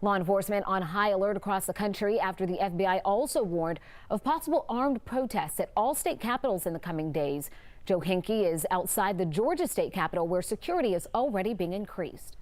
Law enforcement on high alert across the country after the FBI also warned of possible armed protests at all state capitals in the coming days. Joe Hinkie is outside the Georgia state capitol, where security is already being increased.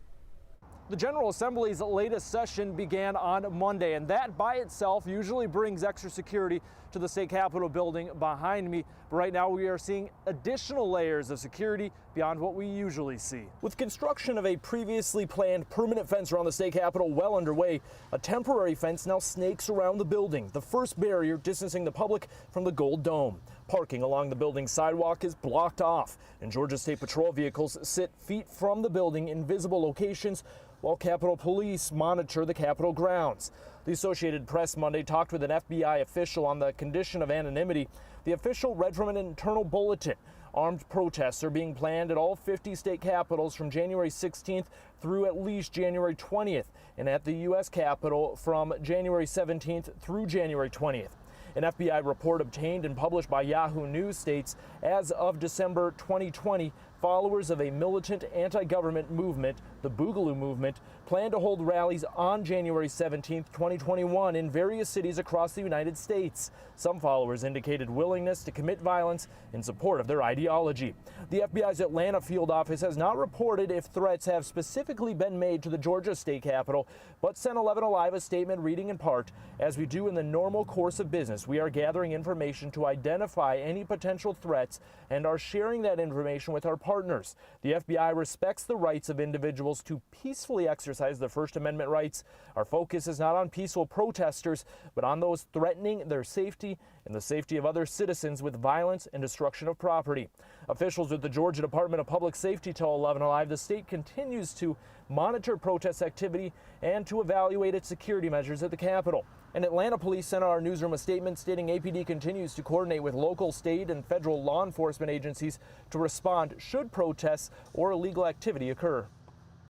The General Assembly's latest session began on Monday, and that by itself usually brings extra security to the state capitol building behind me. But right now we are seeing additional layers of security beyond what we usually see. With construction of a previously planned permanent fence around the state capitol well underway, a temporary fence now snakes around the building, the first barrier distancing the public from the Gold Dome. Parking along the building's sidewalk is blocked off, and Georgia State Patrol vehicles sit feet from the building in visible locations while Capitol Police monitor the Capitol grounds. The Associated Press Monday talked with an FBI official on the condition of anonymity. The official read from an internal bulletin. Armed protests are being planned at all 50 state capitals from January 16th through at least January 20th, and at the U.S. Capitol from January 17th through January 20th. An FBI report obtained and published by Yahoo News states, as of December 2020, followers of a militant anti-government movement, the Boogaloo Movement, plan to hold rallies on January 17, 2021 in various cities across the United States. Some followers indicated willingness to commit violence in support of their ideology. The FBI's Atlanta field office has not reported if threats have specifically been made to the Georgia state capitol, but sent 11 Alive a statement reading in part, "As we do in the normal course of business, we are gathering information to identify any potential threats and are sharing that information with our partners. The FBI respects the rights of individuals to peacefully exercise their First Amendment rights. Our focus is not on peaceful protesters, but on those threatening their safety and the safety of other citizens with violence and destruction of property." Officials with the Georgia Department of Public Safety tell 11 Alive the state continues to monitor protest activity and to evaluate its security measures at the Capitol. And Atlanta police sent our newsroom a statement stating APD continues to coordinate with local, state, and federal law enforcement agencies to respond should protests or illegal activity occur.